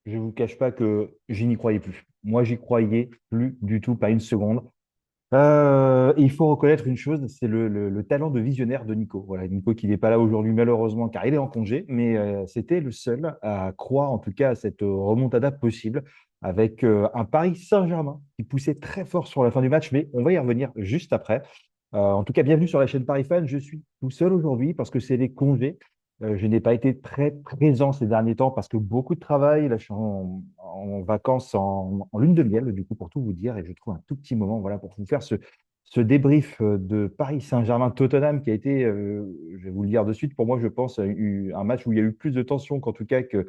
Je ne vous cache pas que je n'y croyais plus. Moi, j'y croyais plus du tout, pas une seconde. Et il faut reconnaître une chose, c'est le talent de visionnaire de Nico. Voilà, Nico qui n'est pas là aujourd'hui malheureusement car il est en congé, mais c'était le seul à croire en tout cas à cette remontada possible avec un Paris Saint-Germain qui poussait très fort sur la fin du match, mais on va y revenir juste après. En tout cas, bienvenue sur la chaîne Paris Fan. Je suis tout seul aujourd'hui parce que c'est les congés. Je n'ai pas été très présent ces derniers temps parce que beaucoup de travail. Là, je suis en vacances en lune de miel, du coup, pour tout vous dire. Et je trouve un tout petit moment voilà, pour vous faire ce débrief de Paris Saint-Germain-Tottenham qui a été, je vais vous le dire de suite, pour moi, je pense, un match où il y a eu plus de tension qu'en tout cas que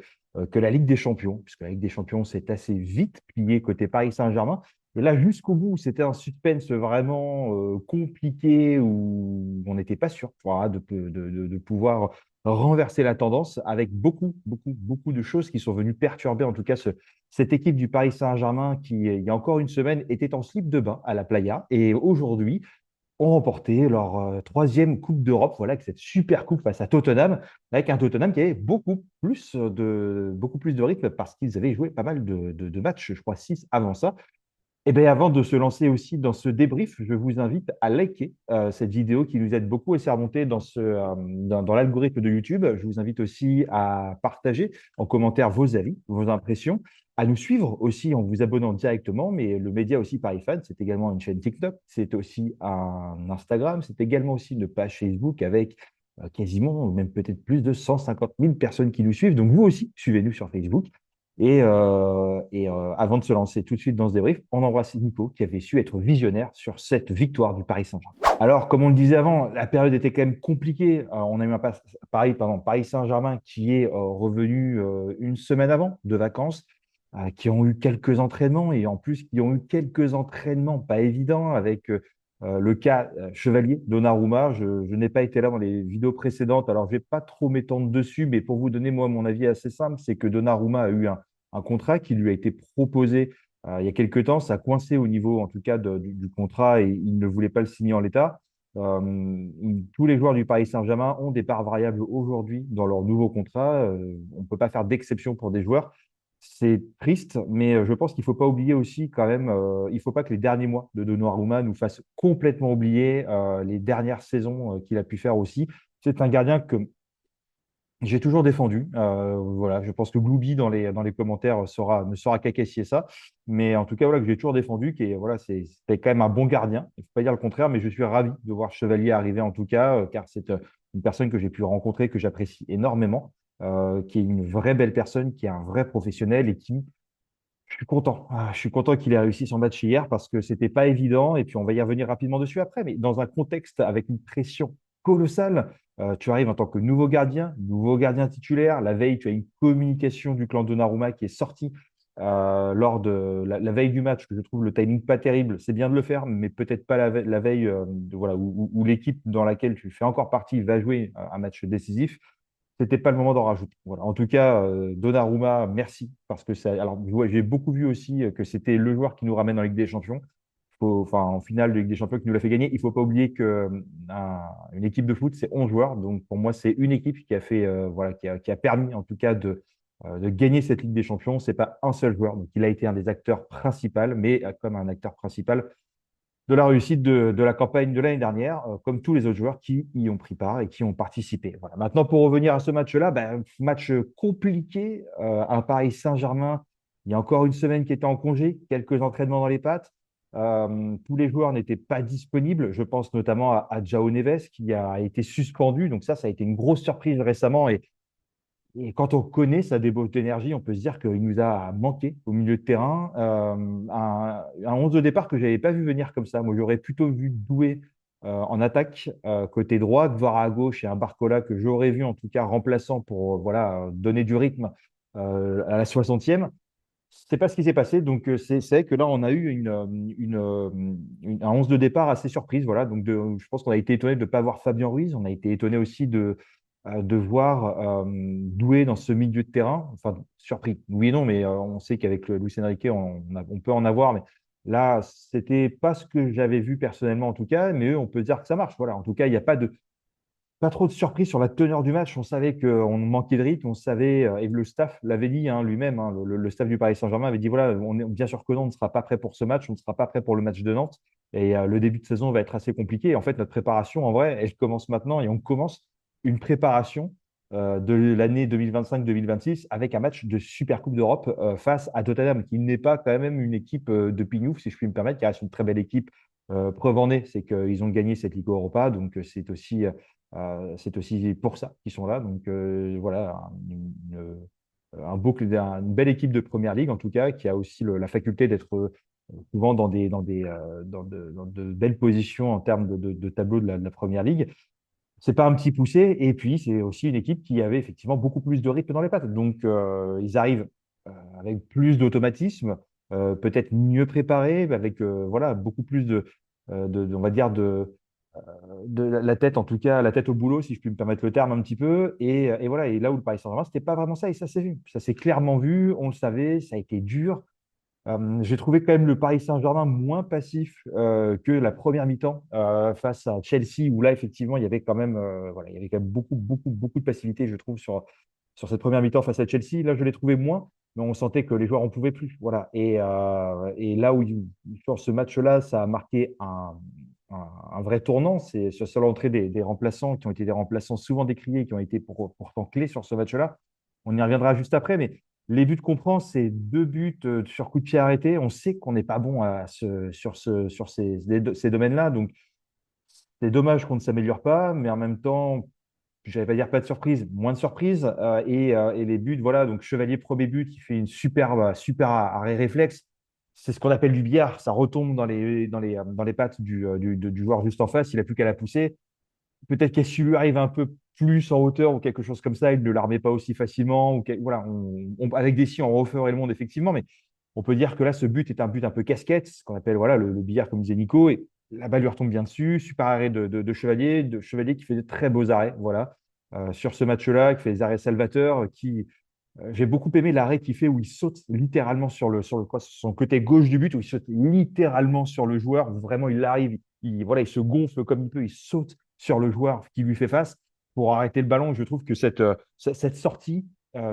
la Ligue des Champions, puisque la Ligue des Champions s'est assez vite pliée côté Paris Saint-Germain. Et là, jusqu'au bout, c'était un suspense vraiment compliqué où on n'était pas sûr voilà, de pouvoir renverser la tendance avec beaucoup de choses qui sont venues perturber en tout cas cette équipe du Paris Saint-Germain qui, il y a encore une semaine, était en slip de bain à la Playa et aujourd'hui ont remporté leur troisième Coupe d'Europe, voilà, avec cette super coupe face à Tottenham, avec un Tottenham qui avait beaucoup plus de rythme parce qu'ils avaient joué pas mal de matchs, je crois 6 avant ça. Eh bien, avant de se lancer aussi dans ce débrief, je vous invite à liker cette vidéo qui nous aide beaucoup et c'est remonté dans l'algorithme de YouTube. Je vous invite aussi à partager en commentaire vos avis, vos impressions, à nous suivre aussi en vous abonnant directement. Mais le média aussi Paris Fan, c'est également une chaîne TikTok, c'est aussi un Instagram, c'est également aussi une page Facebook avec quasiment, même peut-être plus de 150 000 personnes qui nous suivent. Donc vous aussi, suivez-nous sur Facebook. Et avant de se lancer tout de suite dans ce débrief, on embrasse Nico qui avait su être visionnaire sur cette victoire du Paris Saint-Germain. Alors, comme on le disait avant, la période était quand même compliquée. On a eu Paris Saint-Germain qui est revenu une semaine avant de vacances, qui ont eu quelques entraînements et en plus qui ont eu quelques entraînements pas évidents avec le cas Chevalier Donnarumma. Je n'ai pas été là dans les vidéos précédentes, alors je ne vais pas trop m'étendre dessus, mais pour vous donner moi mon avis assez simple, c'est que Donnarumma a eu un contrat qui lui a été proposé il y a quelques temps. Ça a coincé au niveau, en tout cas, du contrat et il ne voulait pas le signer en l'état. Tous les joueurs du Paris Saint-Germain ont des parts variables aujourd'hui dans leur nouveau contrat. On ne peut pas faire d'exception pour des joueurs. C'est triste, mais je pense qu'il ne faut pas oublier aussi quand même, il ne faut pas que les derniers mois de Donnarumma nous fassent complètement oublier les dernières saisons qu'il a pu faire aussi. C'est un gardien que j'ai toujours défendu. Voilà, je pense que Gloubi dans les commentaires ne saura qu'apprécier ça. Mais en tout cas, voilà, que j'ai toujours défendu, voilà, c'était quand même un bon gardien. Il ne faut pas dire le contraire, mais je suis ravi de voir Chevalier arriver en tout cas, car c'est une personne que j'ai pu rencontrer, que j'apprécie énormément, qui est une vraie belle personne, qui est un vrai professionnel et qui, je suis content. Je suis content qu'il ait réussi son match hier parce que c'était pas évident. Et puis, on va y revenir rapidement dessus après. Mais dans un contexte avec une pression colossale, tu arrives en tant que nouveau gardien titulaire. La veille, tu as une communication du clan Donnarumma qui est sortie lors de la veille du match, que je trouve le timing pas terrible. C'est bien de le faire, mais peut-être pas la veille voilà, où l'équipe dans laquelle tu fais encore partie va jouer un match décisif. C'était pas le moment d'en rajouter. Voilà. En tout cas, Donnarumma, merci. Parce que ça. Alors, ouais, j'ai beaucoup vu aussi que c'était le joueur qui nous ramène en Ligue des Champions. Enfin, en finale de Ligue des Champions qui nous l'a fait gagner. Il ne faut pas oublier qu'une équipe de foot, c'est 11 joueurs. Donc, pour moi, c'est une équipe qui a fait, voilà, qui a permis, en tout cas, de gagner cette Ligue des Champions. C'est pas un seul joueur. Donc, il a été un des acteurs principaux, mais comme un acteur principal, de la réussite de la campagne de l'année dernière, comme tous les autres joueurs qui y ont pris part et qui ont participé. Voilà. Maintenant, pour revenir à ce match-là, ben, match compliqué à Paris Saint-Germain. Il y a encore une semaine qui était en congé, quelques entraînements dans les pattes. Tous les joueurs n'étaient pas disponibles. Je pense notamment à João Neves qui a été suspendu. Donc ça a été une grosse surprise récemment. Et quand on connaît sa débauche d'énergie, on peut se dire qu'il nous a manqué au milieu de terrain. Un 11 de départ que je n'avais pas vu venir comme ça. Moi, j'aurais plutôt vu Doué en attaque côté droit, voir à gauche et un Barcola que j'aurais vu en tout cas remplaçant pour voilà, donner du rythme à la 60e. C'est pas ce qui s'est passé. Donc, c'est vrai que là, on a eu un 11 de départ assez surprise. Voilà. Donc, je pense qu'on a été étonné de ne pas voir Fabien Ruiz. On a été étonné aussi de voir Doué dans ce milieu de terrain. Enfin, surpris. Oui et non, mais on sait qu'avec Luis Enrique, on peut en avoir. Mais là, c'était pas ce que j'avais vu personnellement, en tout cas. Mais eux, on peut dire que ça marche. Voilà. En tout cas, il n'y a pas de Pas trop de surprise sur la teneur du match. On savait qu'on manquait de rythme, on savait, et le staff l'avait dit hein, lui-même, hein, le staff du Paris Saint-Germain avait dit voilà, on est bien sûr que non, on ne sera pas prêt pour ce match, on ne sera pas prêt pour le match de Nantes. Et le début de saison va être assez compliqué. Et en fait, notre préparation, en vrai, elle commence maintenant et on commence une préparation de l'année 2025-2026 avec un match de Super Coupe d'Europe face à Tottenham, qui n'est pas quand même une équipe de pignouf, si je puis me permettre, qui reste une très belle équipe. Preuve en est, c'est qu'ils ont gagné cette Ligue Europa, donc c'est aussi pour ça qu'ils sont là. Donc voilà, une belle équipe de Première Ligue, en tout cas, qui a aussi la faculté d'être souvent dans de belles positions en termes de tableau de la Première Ligue. C'est pas un petit poussé. Et puis, c'est aussi une équipe qui avait effectivement beaucoup plus de rythme dans les pattes. Donc, ils arrivent avec plus d'automatisme, peut-être mieux préparés, avec voilà, beaucoup plus on va dire, de la tête, en tout cas, la tête au boulot, si je puis me permettre le terme un petit peu. Et voilà, et là où le Paris Saint-Germain, c'était pas vraiment ça, et ça s'est vu. Ça s'est clairement vu, on le savait, ça a été dur. J'ai trouvé quand même le Paris Saint-Germain moins passif que la première mi-temps face à Chelsea, où là, effectivement, il y avait quand même, voilà, il y avait quand même beaucoup de passivité, je trouve, sur cette première mi-temps face à Chelsea. Là, je l'ai trouvé moins, mais on sentait que les joueurs en pouvaient plus. Voilà. Et là où, sur ce match-là, ça a marqué un vrai tournant, c'est sur l'entrée des remplaçants, qui ont été des remplaçants souvent décriés, qui ont été pourtant clés sur ce match-là. On y reviendra juste après, mais les buts qu'on prend, c'est deux buts sur coup de pied arrêté. On sait qu'on n'est pas bon sur ces domaines-là. Donc, c'est dommage qu'on ne s'améliore pas, mais en même temps, je n'allais pas dire pas de surprise, moins de surprise. Et les buts, voilà, donc Chevalier, premier but, qui fait une super arrêt réflexe. C'est ce qu'on appelle du billard. Ça retombe dans les pattes du joueur juste en face. Il n'a plus qu'à la pousser. Peut-être qu'elle lui arrive un peu plus en hauteur ou quelque chose comme ça, il ne la remet pas aussi facilement. Voilà, avec des si, on referait le monde, effectivement, mais on peut dire que là, ce but est un but un peu casquette, ce qu'on appelle voilà, le billard, comme disait Nico, et la balle lui retombe bien dessus. Super arrêt de Chevalier qui fait de très beaux arrêts, voilà, sur ce match-là, qui fait des arrêts salvateurs, j'ai beaucoup aimé l'arrêt qu'il fait où il saute littéralement sur son côté gauche du but, où il saute littéralement sur le joueur. Où vraiment, il arrive, voilà, il se gonfle comme il peut, il saute sur le joueur qui lui fait face pour arrêter le ballon. Je trouve que cette sortie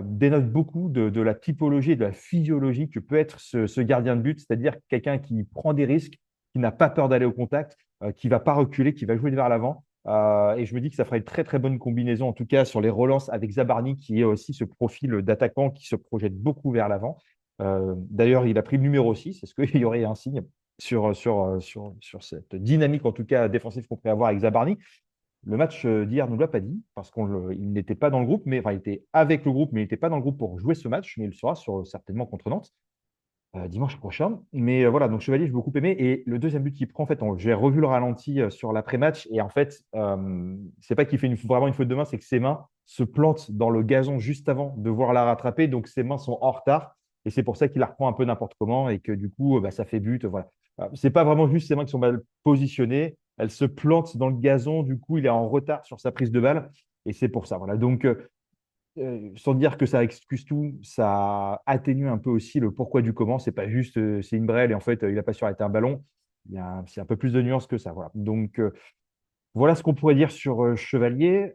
dénote beaucoup de la typologie et de la physiologie que peut être ce gardien de but, c'est-à-dire quelqu'un qui prend des risques, qui n'a pas peur d'aller au contact, qui ne va pas reculer, qui va jouer vers l'avant. Et je me dis que ça fera une très très bonne combinaison, en tout cas sur les relances avec Zabarni, qui est aussi ce profil d'attaquant qui se projette beaucoup vers l'avant. D'ailleurs, il a pris le numéro 6. Est-ce qu'il y aurait un signe sur cette dynamique, en tout cas défensive qu'on pourrait avoir avec Zabarni? Le match d'hier ne l'a pas dit, parce qu'il n'était pas dans le groupe, mais enfin, il était avec le groupe, mais il n'était pas dans le groupe pour jouer ce match, mais il le sera certainement contre Nantes dimanche prochain. Mais voilà, donc Chevalier, j'ai beaucoup aimé. Et le deuxième but qu'il prend, en fait, j'ai revu le ralenti sur l'après-match. Et en fait, c'est pas qu'il fait vraiment une faute de main, c'est que ses mains se plantent dans le gazon juste avant de voir la rattraper. Donc ses mains sont en retard. Et c'est pour ça qu'il la reprend un peu n'importe comment et que du coup, bah, ça fait but. Voilà. C'est pas vraiment juste ses mains qui sont mal positionnées. Elles se plantent dans le gazon. Du coup, il est en retard sur sa prise de balle. Et c'est pour ça. Voilà. Donc, sans dire que ça excuse tout, ça atténue un peu aussi le pourquoi du comment. C'est pas juste c'est une brêle et en fait il n'a pas su arrêter un ballon. C'est un peu plus de nuances que ça. Voilà. Donc voilà ce qu'on pourrait dire sur Chevalier.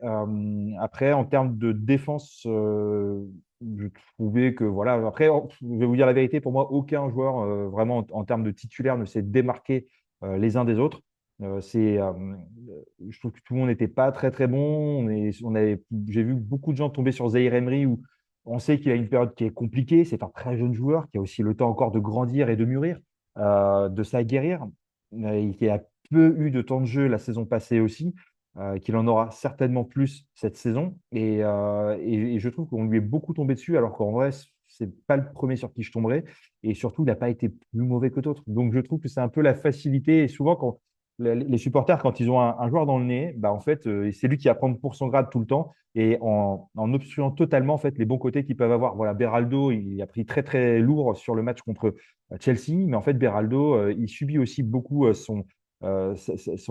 Après, en termes de défense, je trouvais que voilà. Après, je vais vous dire la vérité, pour moi, aucun joueur vraiment en termes de titulaire ne s'est démarqué les uns des autres. Je trouve que tout le monde n'était pas très très bon. J'ai vu beaucoup de gens tomber sur Zaïre Emery où on sait qu'il a une période qui est compliquée. C'est un très jeune joueur qui a aussi le temps encore de grandir et de mûrir, de s'aguerrir. Qui a peu eu de temps de jeu la saison passée aussi, qu'il en aura certainement plus cette saison. Et je trouve qu'on lui est beaucoup tombé dessus, alors qu'en vrai, c'est pas le premier sur qui je tomberais. Et surtout, il n'a pas été plus mauvais que d'autres. Donc, je trouve que c'est un peu la facilité. Et souvent, quand les supporters, quand ils ont un joueur dans le nez, bah, en fait, c'est lui qui va prendre pour son grade tout le temps et en obstruant totalement en fait, les bons côtés qu'ils peuvent avoir. Voilà, Beraldo, il a pris très, très lourd sur le match contre Chelsea, mais en fait, Beraldo, il subit aussi beaucoup son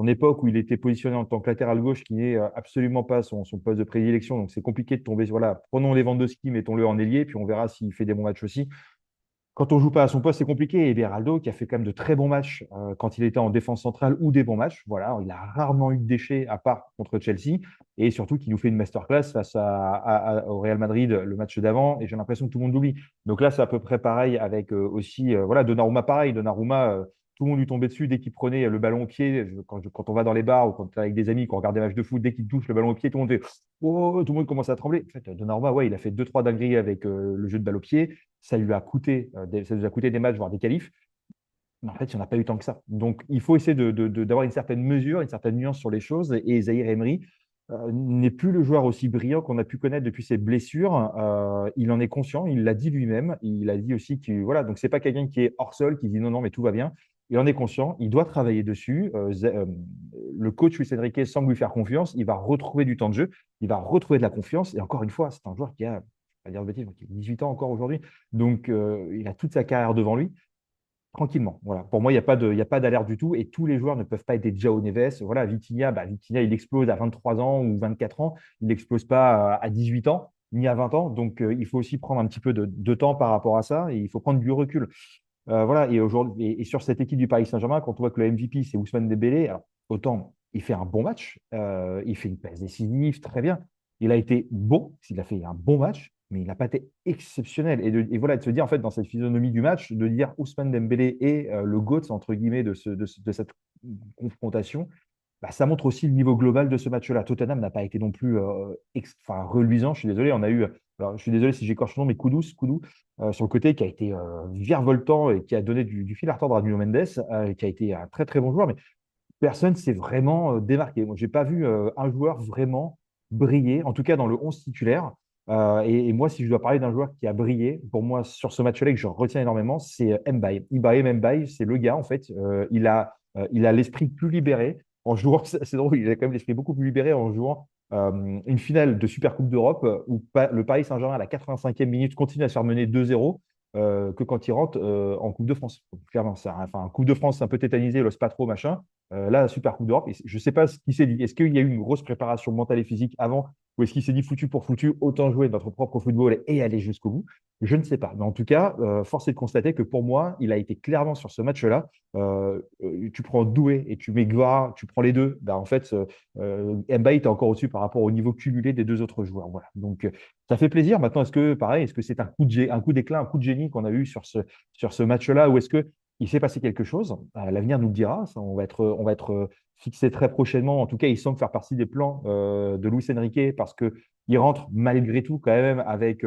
époque où il était positionné en tant que latéral gauche, qui n'est absolument pas son poste de prédilection. Donc, c'est compliqué de tomber. Voilà, prenons Lewandowski, mettons-le en ailier, puis on verra s'il fait des bons matchs aussi. Quand on joue pas à son poste, c'est compliqué. Et Beraldo, qui a fait quand même de très bons matchs quand il était en défense centrale ou des bons matchs, voilà, il a rarement eu de déchets à part contre Chelsea. Et surtout, qui nous fait une masterclass face au Real Madrid le match d'avant. Et j'ai l'impression que tout le monde l'oublie. Donc là, c'est à peu près pareil avec aussi, voilà, Donnarumma, pareil. Donnarumma, tout le monde lui tombait dessus dès qu'il prenait le ballon au pied. Quand on va dans les bars ou quand on est avec des amis, qu'on regarde des matchs de foot, dès qu'il touche le ballon au pied, tout le monde fait oh, tout le monde commence à trembler. En fait, Donnarumma, ouais, il a fait deux, trois dingueries avec le jeu de balle au pied. Ça nous a coûté des matchs, voire des qualifs. Mais en fait, il n'y en a pas eu tant que ça. Donc, il faut essayer d'avoir une certaine mesure, une certaine nuance sur les choses. Et Zahir Emery n'est plus le joueur aussi brillant qu'on a pu connaître depuis ses blessures. Il en est conscient, il l'a dit lui-même. Il a dit aussi que, voilà, donc c'est pas quelqu'un qui est hors sol, qui dit non, non, mais tout va bien. Il en est conscient, il doit travailler dessus. Le coach Luis Enrique semble lui faire confiance. Il va retrouver du temps de jeu, il va retrouver de la confiance. Et encore une fois, c'est un joueur qui a, je vais pas dire de bêtises, qui a 18 ans encore aujourd'hui. Donc, il a toute sa carrière devant lui tranquillement. Voilà. Pour moi, il y a pas d'alerte du tout et tous les joueurs ne peuvent pas être des João Neves. Voilà, Vitinha, Vitinha, il explose à 23 ans ou 24 ans. Il n'explose pas à 18 ans ni à 20 ans. Donc, il faut aussi prendre un petit peu de temps par rapport à ça et il faut prendre du recul. Voilà. Et aujourd'hui, et sur cette équipe du Paris Saint-Germain, quand on voit que le MVP, c'est Ousmane Dembélé, alors, autant il fait un bon match, il fait une passe décisive, très bien. Il a été bon, il a fait un bon match, mais il n'a pas été exceptionnel. Et voilà, de se dire, en fait, dans cette physionomie du match, de dire Ousmane Dembélé est le GOAT, entre guillemets, de cette confrontation, ça montre aussi le niveau global de ce match-là. Tottenham n'a pas été non plus reluisant. Je suis désolé, on a eu, alors, je suis désolé si j'écorche le nom, mais Koudou, sur le côté, qui a été virevoltant et qui a donné du fil à retordre à Nuno Mendes, qui a été un très très bon joueur, mais personne ne s'est vraiment démarqué. Moi, je n'ai pas vu un joueur vraiment briller, en tout cas dans le 11 titulaire. Et moi, si je dois parler d'un joueur qui a brillé, pour moi, sur ce match-là, que je retiens énormément, c'est Mbaye. Ibrahim Mbaye, c'est le gars, en fait. Il a l'esprit plus libéré en jouant. C'est drôle, il a quand même l'esprit beaucoup plus libéré en jouant une finale de Super Coupe d'Europe où le Paris Saint-Germain, à la 85e minute, continue à se faire mener 2-0 que quand il rentre en Coupe de France. Clairement, enfin, Coupe de France, c'est un peu tétanisé, l'ose pas trop, machin. Là, Super Coupe d'Europe, je ne sais pas ce qu'il s'est dit. Est-ce qu'il y a eu une grosse préparation mentale et physique avant ou est-ce qu'il s'est dit foutu pour foutu, autant jouer notre propre football et aller jusqu'au bout? Je ne sais pas. Mais en tout cas, force est de constater que pour moi, il a été clairement sur ce match-là. Tu prends Doué et tu mets Guevara, tu prends les deux. En fait, Mbaye est encore au-dessus par rapport au niveau cumulé des deux autres joueurs. Voilà. Donc, ça fait plaisir. Maintenant, est-ce que c'est un coup d'éclat, un coup de génie qu'on a eu sur ce match-là ou est-ce que il s'est passé quelque chose? L'avenir nous le dira. Ça, on va être fixé très prochainement. En tout cas, il semble faire partie des plans de Luis Enrique parce qu'il rentre malgré tout quand même avec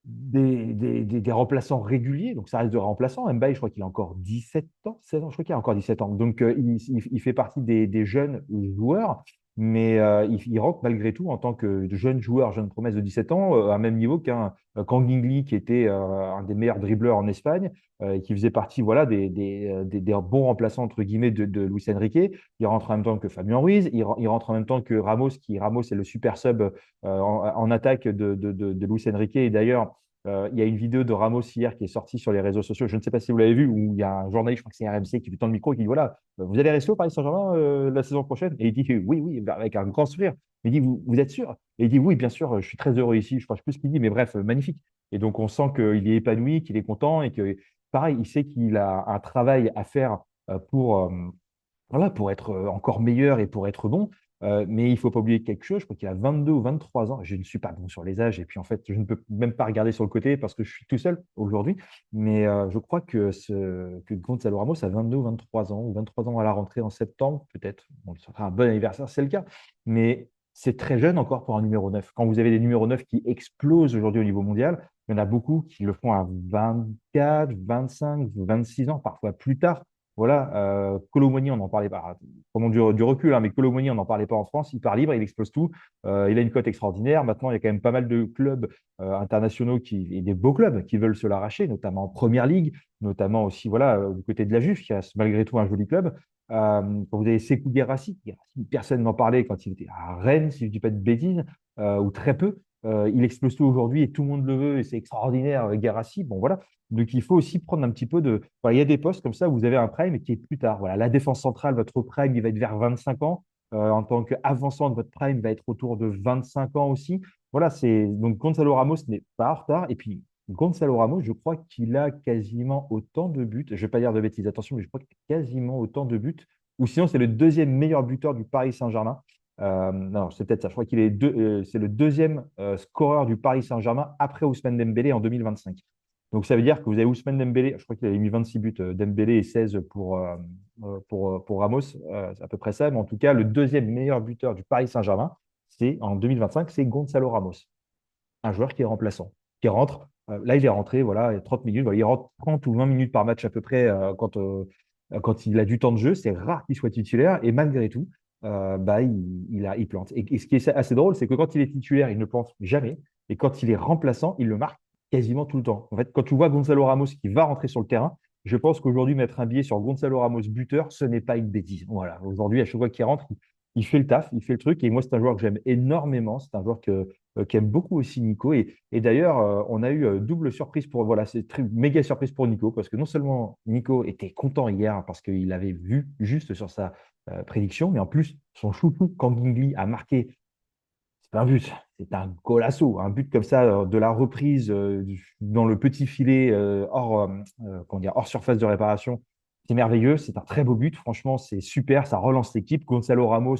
des remplaçants réguliers. Donc, ça reste de remplaçants. Mbaye, je crois qu'il a encore 17 ans, 16 ans. Je crois qu'il a encore 17 ans. Donc, il fait partie des jeunes joueurs. Mais il rentre malgré tout en tant que jeune joueur, jeune promesse de 17 ans, à un même niveau qu'un Kang In qui était un des meilleurs dribbleurs en Espagne, et qui faisait partie voilà, des bons remplaçants entre guillemets de Luis Enrique. Il rentre en même temps que Fabien Ruiz, il rentre en même temps que Ramos est le super sub en attaque de Luis Enrique. Et d'ailleurs, il y a une vidéo de Ramos hier qui est sortie sur les réseaux sociaux. Je ne sais pas si vous l'avez vu, où il y a un journaliste, je crois que c'est RMC, qui lui tend le micro et qui dit voilà, vous allez rester au Paris Saint-Germain la saison prochaine? Et il dit oui, oui, avec un grand sourire. Il dit vous êtes sûr? Et il dit oui, bien sûr, je suis très heureux ici. Je ne sais plus ce qu'il dit, mais bref, magnifique. Et donc, on sent qu'il est épanoui, qu'il est content et que, pareil, il sait qu'il a un travail à faire voilà, pour être encore meilleur et pour être bon. Mais il ne faut pas oublier quelque chose, je crois qu'il a 22 ou 23 ans. Je ne suis pas bon sur les âges et puis en fait, je ne peux même pas regarder sur le côté parce que je suis tout seul aujourd'hui. Mais je crois que Gonzalo Ramos a 22 ou 23 ans, ou 23 ans à la rentrée en septembre, peut-être. Bon, ce sera un bon anniversaire, c'est le cas. Mais c'est très jeune encore pour un numéro 9. Quand vous avez des numéros 9 qui explosent aujourd'hui au niveau mondial, il y en a beaucoup qui le font à 24, 25, 26 ans, parfois plus tard. Voilà, Kolo Muani, on n'en parlait pas, prenons du recul, hein, mais Kolo Muani, on n'en parlait pas en France, il part libre, il explose tout, il a une cote extraordinaire. Maintenant, il y a quand même pas mal de clubs internationaux et des beaux clubs qui veulent se l'arracher, notamment en Première Ligue, notamment aussi voilà, du côté de la Juve, qui a malgré tout un joli club. Quand vous avez Sékou Guirassy, personne n'en parlait quand il était à Rennes, si je ne dis pas de bêtises, ou très peu. Il explose tout aujourd'hui et tout le monde le veut et c'est extraordinaire, Guirassy. Bon, voilà. Donc, il faut aussi prendre un petit peu de. Voilà, il y a des postes comme ça où vous avez un prime qui est plus tard. Voilà, la défense centrale, votre prime, il va être vers 25 ans. En tant qu'avançant de votre prime, il va être autour de 25 ans aussi. Voilà, c'est donc Gonzalo Ramos n'est pas en retard. Et puis, Gonzalo Ramos, je crois qu'il a quasiment autant de buts. Je ne vais pas dire de bêtises, attention, mais je crois qu'il a quasiment autant de buts. Ou sinon, c'est le deuxième meilleur buteur du Paris Saint-Germain. Non, c'est peut-être ça. Je crois qu'il est c'est le deuxième scoreur du Paris Saint-Germain après Ousmane Dembélé en 2025. Donc, ça veut dire que vous avez Ousmane Dembélé, je crois qu'il avait mis 26 buts, Dembélé et 16 pour Ramos, c'est à peu près ça. Mais en tout cas, le deuxième meilleur buteur du Paris Saint-Germain, c'est en 2025, c'est Gonzalo Ramos, un joueur qui est remplaçant, qui rentre. Là, il est rentré, voilà, il y a 30 minutes. Voilà, il rentre 30 ou 20 minutes par match à peu près quand il a du temps de jeu. C'est rare qu'il soit titulaire et malgré tout, il plante. Et ce qui est assez drôle, c'est que quand il est titulaire, il ne plante jamais. Et quand il est remplaçant, il le marque quasiment tout le temps. En fait, quand tu vois Gonzalo Ramos qui va rentrer sur le terrain, je pense qu'aujourd'hui, mettre un billet sur Gonzalo Ramos buteur, ce n'est pas une bêtise. Voilà, aujourd'hui, à chaque fois qu'il rentre, il fait le taf, il fait le truc. Et moi, c'est un joueur que j'aime énormément. C'est un joueur qu'aime beaucoup aussi Nico. Et d'ailleurs, on a eu double surprise pour, voilà, c'est méga surprise pour Nico, parce que non seulement Nico était content hier parce qu'il avait vu juste sur sa prédiction, mais en plus, son chouchou, Kangingli, a marqué, c'est pas un but, c'est un golasso, un but comme ça, de la reprise dans le petit filet comment dire, hors surface de réparation. C'est merveilleux, c'est un très beau but, franchement, c'est super, ça relance l'équipe. Gonzalo Ramos,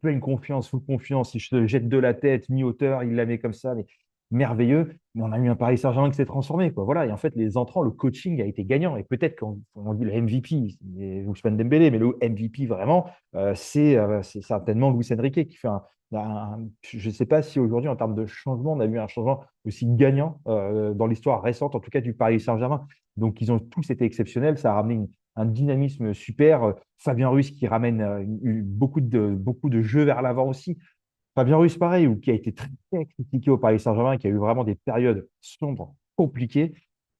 pleine confiance, full confiance. Il se jette de la tête, mi-hauteur, il la met comme ça, mais merveilleux. Mais on a eu un Paris Saint-Germain qui s'est transformé, quoi. Voilà. Et en fait, les entrants, le coaching a été gagnant. Et peut-être qu'on on dit le MVP, c'est Ousmane Dembélé, mais le MVP vraiment, c'est certainement Luis Enrique qui fait je ne sais pas si aujourd'hui, en termes de changement, on a eu un changement aussi gagnant dans l'histoire récente, en tout cas du Paris Saint-Germain. Donc, ils ont tous été exceptionnels. Ça a ramené un dynamisme super. Fabien Ruiz qui ramène beaucoup de jeux vers l'avant aussi. Fabien Ruiz, pareil, ou qui a été très, très critiqué au Paris Saint-Germain, qui a eu vraiment des périodes sombres, compliquées.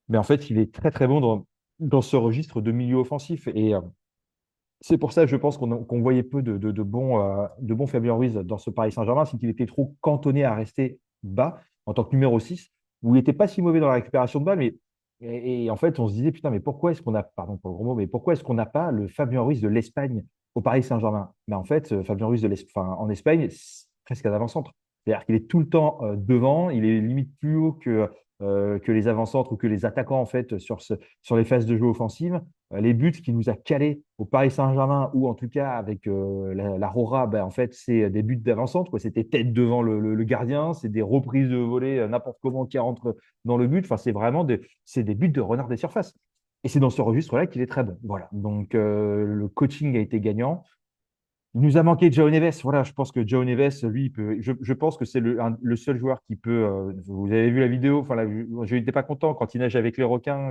Mais en fait, il est très, très bon dans ce registre de milieu offensif. Et c'est pour ça, je pense qu'on voyait peu de bons Fabien Ruiz dans ce Paris Saint-Germain, c'est qu'il était trop cantonné à rester bas en tant que numéro 6, où il n'était pas si mauvais dans la récupération de balles, mais et en fait, on se disait, putain, mais pourquoi est-ce qu'on a, pardon pour le gros mot, mais pourquoi est-ce qu'on n'a pas le Fabien Ruiz de l'Espagne au Paris Saint-Germain? Mais en fait, Fabien Ruiz en Espagne, c'est presque un avant-centre. C'est-à-dire qu'il est tout le temps devant, il est limite plus haut que les avant-centres ou que les attaquants en fait sur les phases de jeu offensives. Les buts qu'il nous a calés au Paris Saint-Germain, ou en tout cas avec la Rora, ben, en fait, c'est des buts d'avant-centre, quoi. C'était tête devant le gardien, c'est des reprises de volée n'importe comment qui rentrent dans le but. Enfin, c'est des buts de renard des surfaces. Et c'est dans ce registre-là qu'il est très bon. Voilà. Donc, le coaching a été gagnant. Il nous a manqué João Neves. Voilà, je pense que João Neves, lui, je pense que c'est le seul joueur qui peut. Vous avez vu la vidéo, enfin, je n'étais pas content quand il nage avec les requins,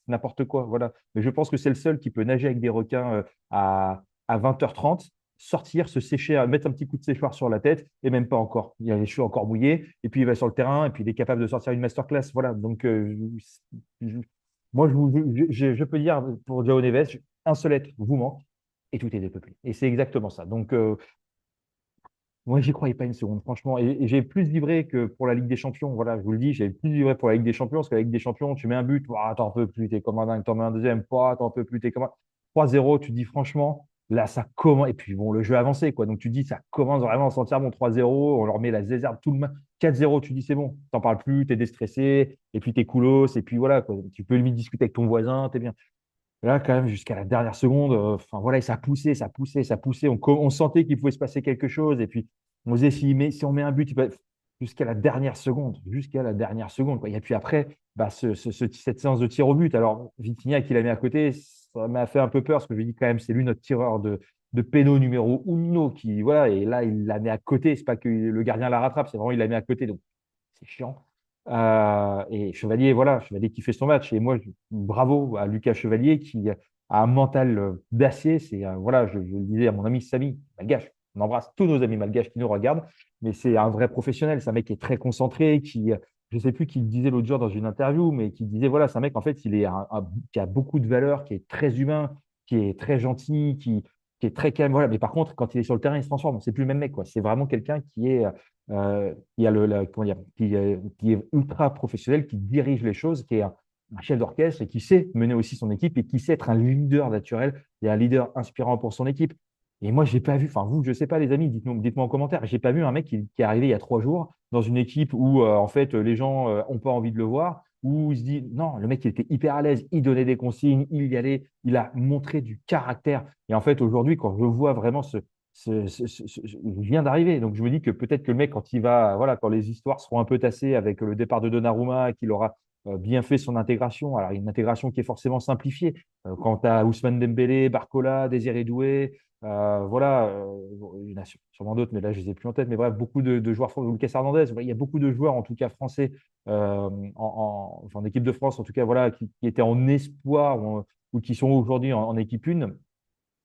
n'importe quoi. Voilà. Mais je pense que c'est le seul qui peut nager avec des requins à 20h30, sortir, se sécher, mettre un petit coup de séchoir sur la tête, et même pas encore. Il a les cheveux encore mouillés, et puis il va sur le terrain, et puis il est capable de sortir une masterclass. Voilà. Donc, je- moi, je peux dire pour João Neves, un seul être vous manque et tout est dépeuplé. Et c'est exactement ça. Donc, moi, j'y croyais pas une seconde, franchement. Et j'ai plus vibré que pour la Ligue des Champions. Voilà, je vous le dis, j'ai plus vibré pour la Ligue des Champions, parce que la Ligue des Champions, tu mets un but, ouah, t'en peux plus, t'es comme un dingue, t'en mets un deuxième, ouah, t'en peux plus, t'es comme un 3-0, tu dis franchement, là, ça commence. Et puis, bon, le jeu a avancé, quoi. Donc, tu dis, ça commence vraiment à sentir mon 3-0, on leur met la zézarde tout le match. 4-0, tu dis, c'est bon, t'en parles plus, t'es déstressé, et puis t'es coolos, et puis voilà, quoi. Tu peux limite discuter avec ton voisin, t'es bien. Là, quand même, jusqu'à la dernière seconde, enfin voilà, et ça poussait, ça poussait, ça poussait. On sentait qu'il pouvait se passer quelque chose. Et puis, on se disait, si on met un but, jusqu'à la dernière seconde, jusqu'à la dernière seconde, quoi. Et puis après, bah, cette séance de tir au but. Alors, Vitinha qui l'a mis à côté, ça m'a fait un peu peur, parce que je me dis quand même, c'est lui notre tireur de péno numéro uno qui, voilà, et là, il la met à côté. C'est pas que le gardien la rattrape, c'est vraiment, il la met à côté. Donc, c'est chiant. Et Chevalier, voilà, Chevalier qui fait son match. Et moi, bravo à Lucas Chevalier qui a un mental d'acier. Voilà, je le disais à mon ami Samy Malgache. On embrasse tous nos amis malgaches qui nous regardent, mais c'est un vrai professionnel. C'est un mec qui est très concentré, je ne sais plus qui le disait l'autre jour dans une interview, mais qui disait, voilà, c'est un mec, en fait, qui a beaucoup de valeur, qui est très humain, qui est très gentil, qui est très calme. Voilà. Mais par contre, quand il est sur le terrain, il se transforme. C'est plus le même mec, quoi. C'est vraiment quelqu'un qui a comment dire, qui est ultra professionnel, qui dirige les choses, qui est un chef d'orchestre et qui sait mener aussi son équipe et qui sait être un leader naturel et un leader inspirant pour son équipe. Et moi, j'ai pas vu, enfin vous, je sais pas, les amis, dites-moi en commentaire, j'ai pas vu un mec qui est arrivé il y a 3 jours dans une équipe où en fait les gens ont pas envie de le voir, où il se dit non, le mec il était hyper à l'aise, il donnait des consignes, il y allait, il a montré du caractère. Et en fait, aujourd'hui, quand je vois vraiment il vient d'arriver, donc je me dis que peut-être que le mec, quand il va, voilà, quand les histoires seront un peu tassées avec le départ de Donnarumma, qu'il aura bien fait son intégration, alors une intégration qui est forcément simplifiée. Quant à Ousmane Dembélé, Barcola, Désiré Doué. Voilà, bon, il y en a sûrement d'autres, mais là, je ne les ai plus en tête. Mais bref, beaucoup de joueurs, Lucas Hernandez, il y a beaucoup de joueurs, en tout cas français, enfin, en équipe de France, en tout cas, voilà, qui étaient en espoir ou qui sont aujourd'hui en équipe 1.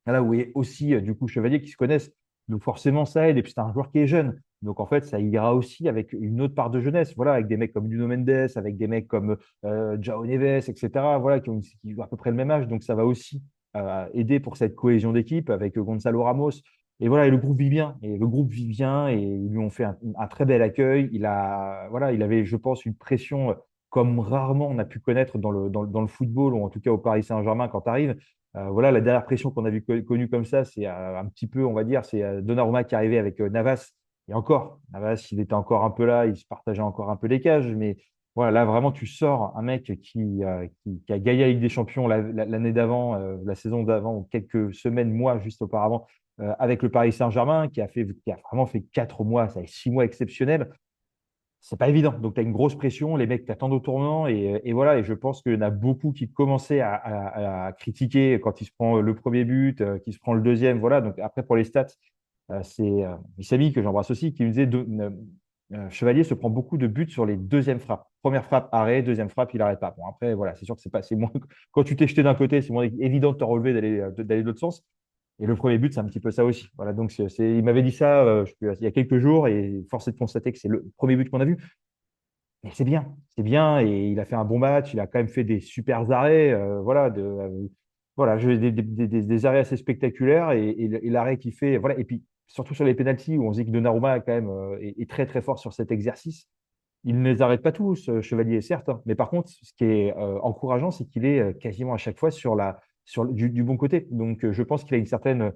Là où il y a aussi, du coup, Chevalier qui se connaissent. Donc, forcément, ça aide. Et puis, c'est un joueur qui est jeune. Donc, en fait, ça ira aussi avec une autre part de jeunesse. Voilà, avec des mecs comme Nuno Mendes, avec des mecs comme João Neves, etc. Voilà, qui ont à peu près le même âge. Donc, ça va aussi aider pour cette cohésion d'équipe avec Gonzalo Ramos. Et voilà, et le groupe vit bien. Et le groupe vit bien. Et ils lui ont fait un très bel accueil. Voilà, il avait, je pense, une pression comme rarement on a pu connaître dans le football, ou en tout cas au Paris Saint-Germain quand tu arrives. Voilà, la dernière pression qu'on a vu connue comme ça, c'est un petit peu, on va dire, c'est Donnarumma qui est arrivé avec Navas. Et encore, Navas, il était encore un peu là, il se partageait encore un peu les cages. Mais voilà, là, vraiment, tu sors un mec qui a gagné la Ligue des Champions l'année d'avant, la saison d'avant, ou quelques semaines, mois juste auparavant, avec le Paris Saint-Germain, qui a vraiment fait 4 mois, ça fait 6 mois exceptionnels. C'est pas évident. Donc, tu as une grosse pression, les mecs t'attendent au tournant. Et voilà, et je pense qu'il y en a beaucoup qui commençaient à critiquer quand il se prend le premier but, qu'il se prend le deuxième. Voilà, donc après, pour les stats, c'est Issami, que j'embrasse aussi, qui me disait Chevalier se prend beaucoup de buts sur les deuxièmes frappes. Première frappe, arrêt, deuxième frappe, il n'arrête pas. Bon, après, voilà, c'est sûr que c'est moins. Quand tu t'es jeté d'un côté, c'est moins évident de te relever, d'aller de l'autre sens. Et le premier but, c'est un petit peu ça aussi. Voilà, donc il m'avait dit ça il y a quelques jours et force est de constater que c'est le premier but qu'on a vu. Mais c'est bien et il a fait un bon match. Il a quand même fait des super arrêts, voilà, des arrêts assez spectaculaires et l'arrêt qu'il fait, voilà. Et puis surtout sur les pénaltys où on se dit que Donnarumma quand même est très très fort sur cet exercice. Il ne les arrête pas tous, Chevalier, certes, hein. Mais par contre, ce qui est encourageant, c'est qu'il est quasiment à chaque fois du bon côté. Donc, je pense qu'il a une certaine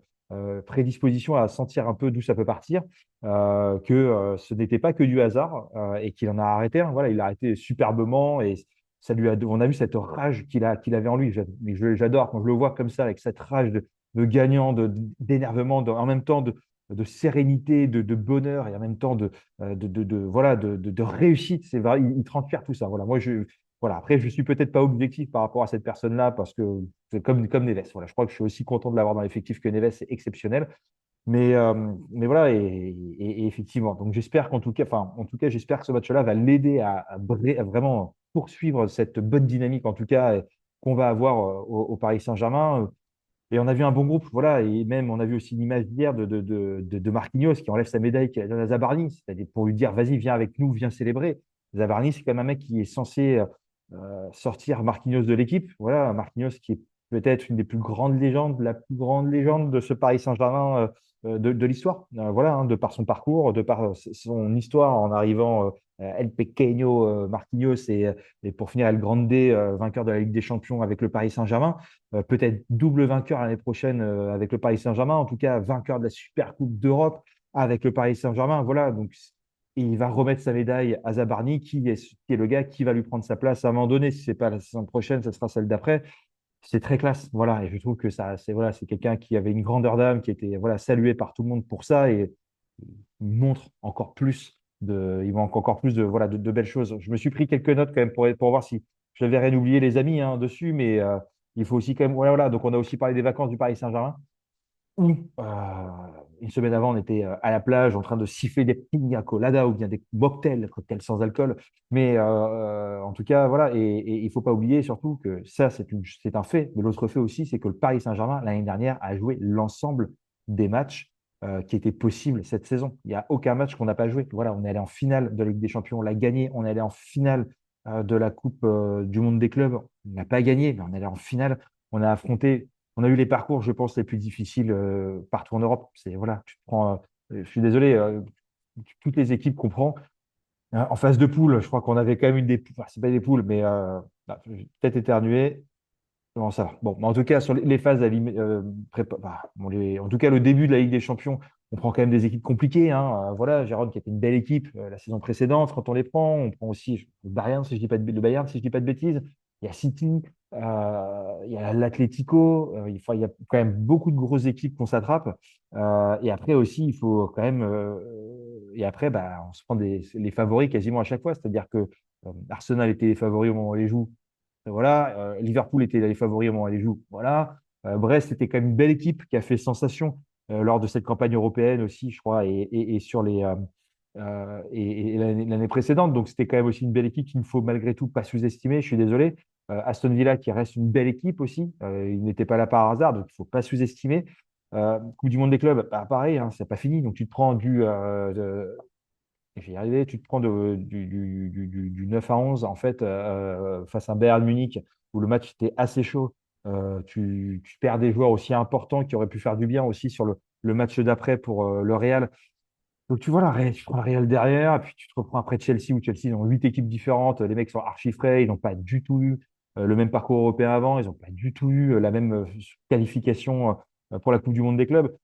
prédisposition à sentir un peu d'où ça peut partir, que ce n'était pas que du hasard et qu'il en a arrêté un. Voilà, il a arrêté superbement et on a vu cette rage qu'il avait en lui. J'adore quand je le vois comme ça, avec cette rage de gagnant, d'énervement, en même temps de sérénité, de bonheur et en même temps voilà, de réussite. C'est vrai, il transpire tout ça. Voilà, voilà. Après, je suis peut-être pas objectif par rapport à cette personne-là parce que c'est comme Neves. Voilà, je crois que je suis aussi content de l'avoir dans l'effectif que Neves, c'est exceptionnel. Mais voilà, et effectivement. Donc j'espère qu'en tout cas, enfin, en tout cas, j'espère que ce match-là va l'aider à vraiment poursuivre cette bonne dynamique, en tout cas, qu'on va avoir au Paris Saint-Germain. Et on a vu un bon groupe, voilà, et même on a vu aussi l'image d'hier de Marquinhos qui enlève sa médaille qu'il a donnée à Zabarni, c'est-à-dire pour lui dire, vas-y, viens avec nous, viens célébrer. Zabarni, c'est quand même un mec qui est censé sortir Marquinhos de l'équipe. Voilà, Marquinhos qui est peut-être une des plus grandes légendes, la plus grande légende de ce Paris Saint-Germain de l'histoire. Voilà, hein, de par son parcours, de par son histoire en arrivant El Pequeño Marquinhos et pour finir El Grande, vainqueur de la Ligue des Champions avec le Paris Saint-Germain. Peut-être double vainqueur l'année prochaine avec le Paris Saint-Germain, en tout cas vainqueur de la Super Coupe d'Europe avec le Paris Saint-Germain. Voilà, donc il va remettre sa médaille à Zabarni, qui est le gars qui va lui prendre sa place à un moment donné. Si ce n'est pas la saison prochaine, ce sera celle d'après. C'est très classe. Voilà, et je trouve que ça, c'est quelqu'un qui avait une grandeur d'âme, qui était voilà, salué par tout le monde pour ça et il montre encore plus il manque encore plus voilà, de belles choses. Je me suis pris quelques notes quand même pour voir si je n'avais rien oublié, les amis, hein, dessus, mais il faut aussi quand même. Voilà, voilà. Donc, on a aussi parlé des vacances du Paris Saint-Germain où une semaine avant, on était à la plage en train de siffler des piña colada ou bien des cocktails sans alcool. Mais en tout cas, voilà. Et il ne faut pas oublier surtout que ça, c'est un fait. Mais l'autre fait aussi, c'est que le Paris Saint-Germain, l'année dernière, a joué l'ensemble des matchs qui étaient possibles cette saison. Il n'y a aucun match qu'on n'a pas joué. Voilà, on est allé en finale de la Ligue des Champions, on l'a gagné. On est allé en finale de la Coupe du Monde des clubs. On n'a pas gagné, mais on est allé en finale. On a affronté on a eu les parcours, je pense, les plus difficiles partout en Europe. C'est voilà, tu te prends, je suis désolé, toutes les équipes qu'on prend en phase de poule, je crois qu'on avait quand même une des, enfin, c'est pas des poules, mais bah, je vais peut-être éternuer. Bon, ça va. Bon, mais en tout cas, sur les phases bon, en tout cas, le début de la Ligue des Champions, on prend quand même des équipes compliquées, hein. Voilà, Gérone qui était une belle équipe la saison précédente, quand on prend aussi le Bayern, si je dis pas le Bayern, si je dis pas de bêtises. Il y a City, il y a l'Atlético. Il y a quand même beaucoup de grosses équipes qu'on s'attrape. Et après aussi, il faut quand même. Et après, bah, on se prend les favoris quasiment à chaque fois. C'est-à-dire que Arsenal était les favoris au moment où on les joue. Voilà, Liverpool était les favoris au moment où ils jouent. Voilà. Brest était quand même une belle équipe qui a fait sensation lors de cette campagne européenne aussi, je crois, et sur et l'année précédente. Donc c'était quand même aussi une belle équipe qu'il ne faut malgré tout pas sous-estimer. Je suis désolé. Aston Villa qui reste une belle équipe aussi. Il n'était pas là par hasard, donc il ne faut pas sous-estimer. Coupe du monde des clubs, bah, pareil, hein, c'est pas fini. Donc tu te prends je vais y arriver. Tu te prends du 9 à 11 en fait, face à un Bayern Munich où le match était assez chaud. Tu perds des joueurs aussi importants qui auraient pu faire du bien aussi sur le match d'après pour le Real. Donc tu vois, tu prends le Real derrière, et puis tu te reprends après Chelsea, où Chelsea ils ont 8 équipes différentes. Les mecs sont archi frais, ils n'ont pas du tout eu le même parcours européen avant, ils n'ont pas du tout eu la même qualification pour la Coupe du Monde des clubs.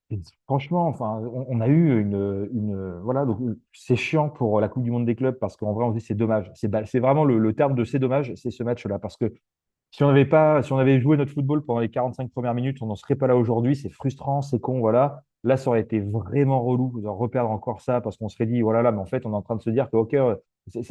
Et franchement, enfin, on a eu voilà, donc c'est chiant pour la Coupe du Monde des clubs parce qu'en vrai, on se dit c'est dommage. C'est vraiment le terme de c'est dommage, c'est ce match-là. Parce que si on avait joué notre football pendant les 45 premières minutes, on n'en serait pas là aujourd'hui. C'est frustrant, c'est con, voilà. Là, ça aurait été vraiment relou de reperdre encore ça parce qu'on serait dit, voilà, là, mais en fait, on est en train de se dire que, OK,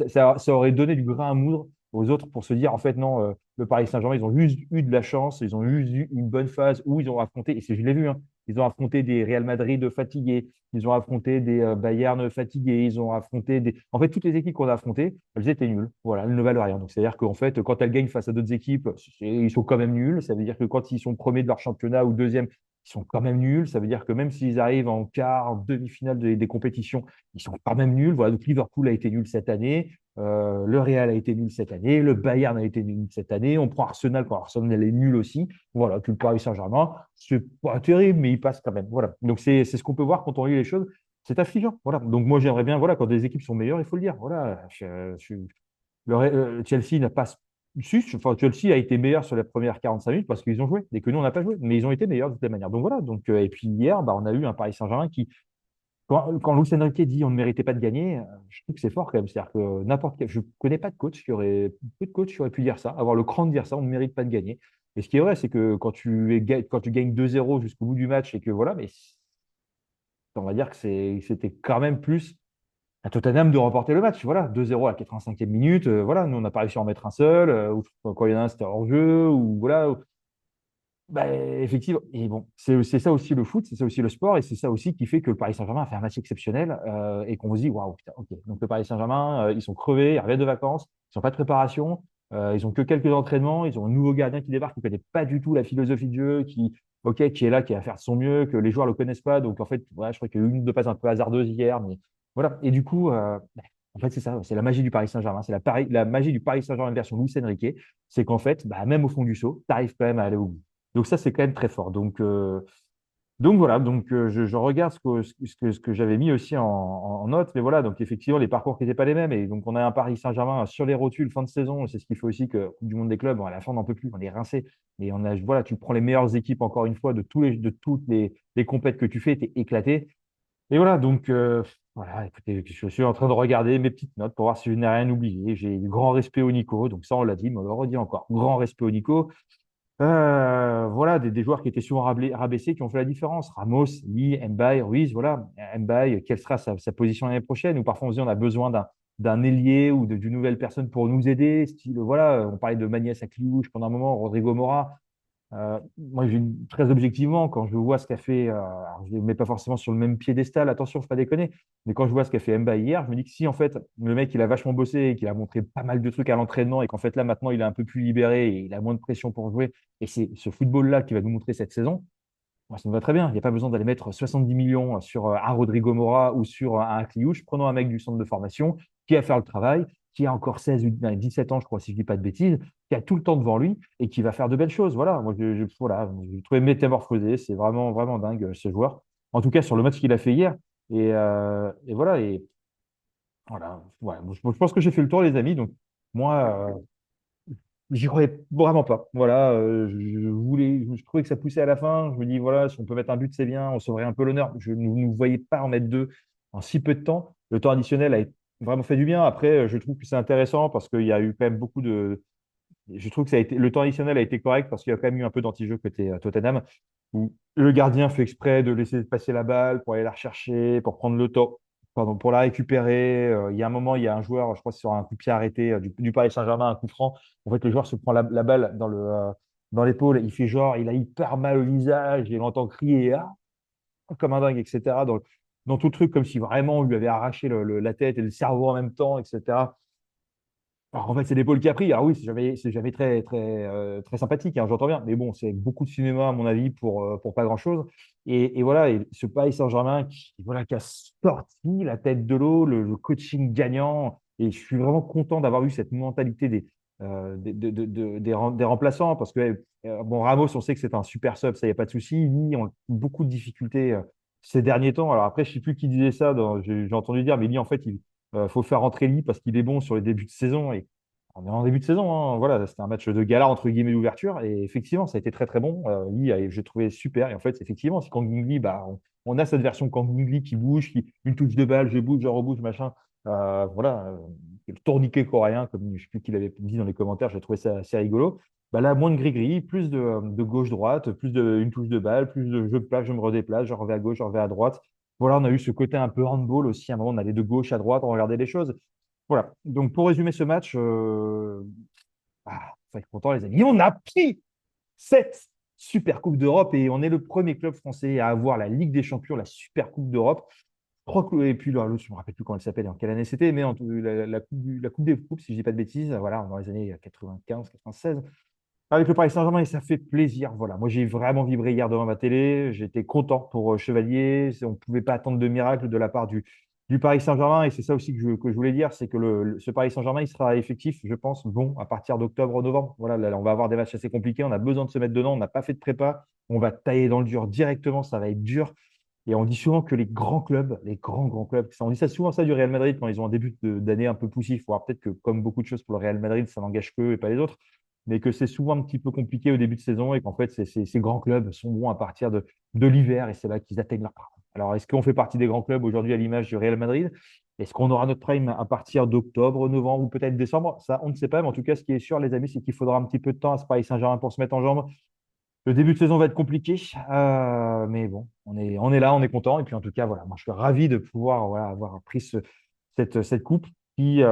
ça aurait donné du grain à moudre aux autres pour se dire, en fait, non, le Paris Saint-Germain, ils ont juste eu de la chance, ils ont juste eu une bonne phase où ils ont affronté, et je l'ai vu, hein, ils ont affronté des Real Madrid fatigués, ils ont affronté des Bayern fatigués, ils ont affronté des. En fait, toutes les équipes qu'on a affrontées, elles étaient nulles. Voilà, elles ne valent rien. Donc, c'est-à-dire qu'en fait, quand elles gagnent face à d'autres équipes, ils sont quand même nuls. Ça veut dire que quand ils sont premiers de leur championnat ou deuxième, ils sont quand même nuls. Ça veut dire que même s'ils arrivent en quart, en demi-finale des compétitions, ils sont quand même nuls. Voilà, donc Liverpool a été nul cette année. Le Real a été nul cette année. Le Bayern a été nul cette année. On prend Arsenal quand Arsenal est nul aussi. Voilà, que le Paris Saint-Germain, c'est pas terrible, mais il passe quand même. Voilà. Donc, c'est ce qu'on peut voir quand on lit les choses. C'est affligeant. Voilà. Donc, moi, j'aimerais bien, voilà, quand des équipes sont meilleures, il faut le dire. Voilà. Chelsea n'a pas su, enfin, Chelsea a été meilleur sur les premières 45 minutes parce qu'ils ont joué et que nous, on n'a pas joué. Mais ils ont été meilleurs de toute manière. Donc, voilà. Donc, et puis, hier, bah, on a eu un Paris Saint-Germain qui, quand Luis Enrique dit on ne méritait pas de gagner, je trouve que c'est fort quand même. C'est-à-dire que je ne connais pas de coach peu de coach qui aurait pu dire ça, avoir le cran de dire ça, on ne mérite pas de gagner. Et ce qui est vrai, c'est que quand tu gagnes 2-0 jusqu'au bout du match et que voilà, mais on va dire que c'était quand même plus à Tottenham de remporter le match. Voilà, 2-0 à la 85e minute. Voilà, nous, on n'a pas réussi à en mettre un seul. Ou quand il y en a un, c'était hors jeu. Ou voilà. Bah, effectivement. Et bon, c'est ça aussi le foot, c'est ça aussi le sport, et c'est ça aussi qui fait que le Paris Saint-Germain a fait un match exceptionnel et qu'on se dit, waouh, putain, ok. Donc le Paris Saint-Germain, ils sont crevés, ils reviennent de vacances, ils n'ont pas de préparation, ils ont que quelques entraînements, ils ont un nouveau gardien qui débarque, qui ne connaît pas du tout la philosophie de jeu, ok, qui est là, qui va faire de son mieux, que les joueurs ne le connaissent pas. Donc en fait, ouais, je crois qu'il y a eu une ou deux passes un peu hasardeuses hier, mais voilà. Et du coup, en fait, c'est ça, c'est la magie du Paris Saint-Germain, c'est la magie du Paris Saint-Germain version Luis Enrique, c'est qu'en fait, bah, même au fond du seau, tu arrives quand même à aller au bout. Donc ça, c'est quand même très fort. Donc voilà, je regarde ce que j'avais mis aussi en note, mais voilà, donc effectivement, les parcours qui n'étaient pas les mêmes. Et donc on a un Paris Saint-Germain sur les rotules fin de saison. C'est ce qui fait aussi que Coupe du Monde des clubs, bon, à la fin, on n'en peut plus, on est rincé. Et voilà, tu prends les meilleures équipes, encore une fois, de toutes les compètes que tu fais, tu es éclaté. Et voilà, voilà, écoutez, je suis en train de regarder mes petites notes pour voir si je n'ai rien oublié. J'ai grand respect au Nico, donc ça, on l'a dit, mais on le redit encore. Grand respect au Nico. Voilà, des joueurs qui étaient souvent rabaissés, qui ont fait la différence. Ramos, Lee, Mbaye, Ruiz, voilà. Mbaye, quelle sera sa position l'année prochaine? Ou parfois on se dit on a besoin d'un ailier ou d'une nouvelle personne pour nous aider. Style, voilà, on parlait de Magnès à Cliouche pendant un moment, Rodrigo Mora. Moi, très objectivement, quand je vois ce qu'a fait, alors je ne le mets pas forcément sur le même piédestal, attention, il ne faut pas déconner, mais quand je vois ce qu'a fait Mbaye hier, je me dis que si en fait le mec il a vachement bossé et qu'il a montré pas mal de trucs à l'entraînement et qu'en fait là maintenant il est un peu plus libéré et il a moins de pression pour jouer, et c'est ce football-là qui va nous montrer cette saison, moi, ça me va très bien. Il n'y a pas besoin d'aller mettre 70 millions sur un Rodrigo Mora ou sur un Cliouche. Prenons un mec du centre de formation qui va faire le travail, qui a encore 16 ou 17 ans, je crois, si je ne dis pas de bêtises, qui a tout le temps devant lui et qui va faire de belles choses. Voilà, moi, voilà, j'ai trouvé métamorphosé. C'est vraiment, vraiment dingue, ce joueur. En tout cas, sur le match qu'il a fait hier. Et voilà. Et voilà. Ouais, je pense que j'ai fait le tour, les amis. Donc, moi, J'y croyais vraiment pas. Voilà, je trouvais que ça poussait à la fin. Je me dis, voilà, si on peut mettre un but, c'est bien, on sauverait un peu l'honneur. Je ne nous voyais pas en mettre deux en si peu de temps. Le temps additionnel vraiment fait du bien. Après, je trouve que c'est intéressant parce qu'il y a eu quand même beaucoup de. Je trouve que le temps additionnel a été correct parce qu'il y a quand même eu un peu d'anti-jeu côté Tottenham, où le gardien fait exprès de laisser passer la balle pour aller la rechercher, pour prendre le temps, pardon, pour la récupérer. Il y a un moment, il y a un joueur, je crois, sur un coup de pied arrêté du Paris Saint-Germain, un coup franc. En fait, le joueur se prend la balle dans l'épaule, il fait genre, il a hyper mal au visage, il entend crier ah, comme un dingue, etc. Dans tout le truc, comme si vraiment on lui avait arraché la tête et le cerveau en même temps, etc. Alors, en fait, c'est l'épaule qui a pris. Alors oui, c'est jamais très sympathique, hein, j'entends bien. Mais bon, c'est beaucoup de cinéma, à mon avis, pour pas grand-chose. Et voilà, et ce Paris Saint-Germain qui a sorti la tête de l'eau, le coaching gagnant. Et je suis vraiment content d'avoir eu cette mentalité des remplaçants. Parce que, bon, Ramos, on sait que c'est un super sub, ça, il n'y a pas de souci. Lui, on a beaucoup de difficultés ces derniers temps. Alors après, je ne sais plus qui disait ça, j'ai entendu dire, mais lui, en fait, il faut faire rentrer Lee parce qu'il est bon sur les débuts de saison. Et on est en début de saison, hein, voilà, c'était un match de gala entre guillemets d'ouverture. Et effectivement, ça a été très très bon. Lee, j'ai trouvé super. Et en fait, effectivement, si Kang Lee, bah, on a cette version Kang Lee qui bouge, une touche de balle, je bouge, je rebouge, machin. Voilà, le tourniquet coréen, comme je sais plus qui l'avait dit dans les commentaires, j'ai trouvé ça assez rigolo. Bah là, moins de gris-gris, plus de gauche-droite, une touche de balle, plus de jeu de place, je me redéplace, je reviens à gauche, je reviens à droite. Voilà, on a eu ce côté un peu handball aussi. À un moment, on allait de gauche à droite, on regardait les choses. Voilà. Donc, pour résumer ce match, faut être content, les amis. On a pris cette Super Coupe d'Europe et on est le premier club français à avoir la Ligue des Champions, la Super Coupe d'Europe. Et puis l'autre, je ne me rappelle plus comment elle s'appelle et en quelle année c'était, mais la coupe des Coupes, si je ne dis pas de bêtises, voilà, dans les années 95, 96 avec le Paris Saint-Germain et ça fait plaisir. Voilà, moi j'ai vraiment vibré hier devant ma télé. J'étais content pour Chevalier. On ne pouvait pas attendre de miracle de la part du Paris Saint-Germain et c'est ça aussi que je voulais dire, c'est que ce Paris Saint-Germain il sera effectif, je pense, bon à partir d'octobre-novembre. Voilà, là, on va avoir des matchs assez compliqués. On a besoin de se mettre dedans. On n'a pas fait de prépa. On va tailler dans le dur directement. Ça va être dur. Et on dit souvent que les grands clubs, les grands clubs, on dit ça souvent ça du Real Madrid quand ils ont un début d'année un peu poussif. Alors peut-être que comme beaucoup de choses pour le Real Madrid, ça n'engage qu'eux et pas les autres mais que c'est souvent un petit peu compliqué au début de saison et qu'en fait, ces grands clubs sont bons à partir de l'hiver et c'est là qu'ils atteignent leur prime. Alors, est-ce qu'on fait partie des grands clubs aujourd'hui à l'image du Real Madrid? Est-ce qu'on aura notre prime à partir d'octobre, novembre ou peut-être décembre? Ça, on ne sait pas, mais en tout cas, ce qui est sûr, les amis, c'est qu'il faudra un petit peu de temps à ce Paris Saint-Germain pour se mettre en jambes. Le début de saison va être compliqué, mais bon, on est là, on est content. Et puis en tout cas, voilà, moi je suis ravi de pouvoir voilà, avoir pris cette coupe qui,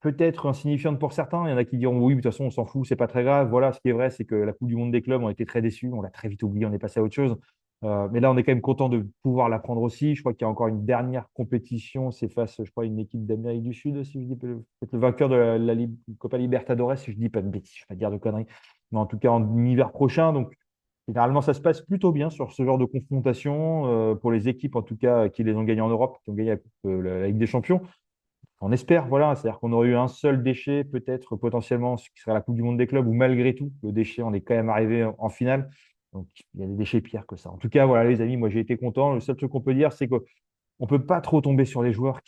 peut-être insignifiante pour certains. Il y en a qui diront oui, mais de toute façon, on s'en fout, c'est pas très grave. Voilà, ce qui est vrai, c'est que la Coupe du Monde des clubs, on été très déçus, on l'a très vite oublié, on est passé à autre chose. Mais là, on est quand même content de pouvoir la prendre aussi. Je crois qu'il y a encore une dernière compétition, c'est face, je crois, à une équipe d'Amérique du Sud, si je dis peut-être le vainqueur de la Copa Libertadores, si je dis pas de bêtises, je ne vais pas dire de conneries, mais en tout cas en hiver prochain. Donc, généralement, ça se passe plutôt bien sur ce genre de confrontation pour les équipes, en tout cas, qui les ont gagnés en Europe, qui ont gagné la Ligue des Champions. On espère, voilà, c'est-à-dire qu'on aurait eu un seul déchet, peut-être potentiellement, ce qui serait la Coupe du Monde des clubs, où malgré tout, le déchet, on est quand même arrivé en finale. Donc, il y a des déchets pires que ça. En tout cas, voilà, les amis, moi j'ai été content. Le seul truc qu'on peut dire, c'est qu'on ne peut pas trop tomber sur les joueurs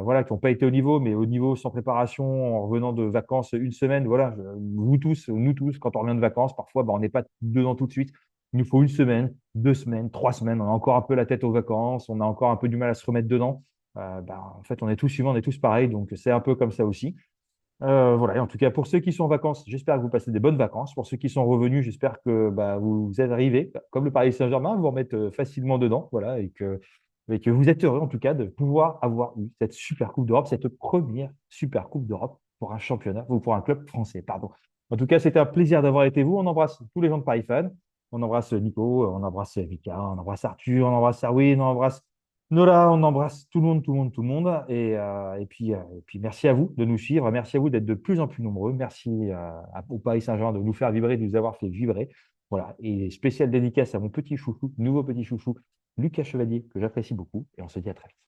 voilà, qui n'ont pas été au niveau, mais au niveau sans préparation, en revenant de vacances une semaine. Voilà, vous tous, nous tous, quand on revient de vacances, parfois, bah, on n'est pas dedans tout de suite. Il nous faut une semaine, 2 semaines, 3 semaines. On a encore un peu la tête aux vacances, on a encore un peu du mal à se remettre dedans. Bah, en fait, on est tous suivants, on est tous pareils, donc c'est un peu comme ça aussi. Voilà, et en tout cas, pour ceux qui sont en vacances, j'espère que vous passez des bonnes vacances. Pour ceux qui sont revenus, j'espère que bah, vous êtes arrivés, comme le Paris Saint-Germain, vous remettre facilement dedans, voilà, et que vous êtes heureux en tout cas de pouvoir avoir eu cette Super Coupe d'Europe, cette première Super Coupe d'Europe pour un championnat ou pour un club français, pardon. En tout cas, c'était un plaisir d'avoir été vous. On embrasse tous les gens de Paris Fan. On embrasse Nico, on embrasse Vika, on embrasse Arthur, on embrasse Arwin, on embrasse Nola, on embrasse tout le monde, tout le monde, tout le monde. Et puis, merci à vous de nous suivre. Merci à vous d'être de plus en plus nombreux. Merci au Paris Saint-Germain de nous faire vibrer, de nous avoir fait vibrer. Voilà. Et spécial dédicace à mon petit chouchou, nouveau petit chouchou, Lucas Chevalier, que j'apprécie beaucoup. Et on se dit à très vite.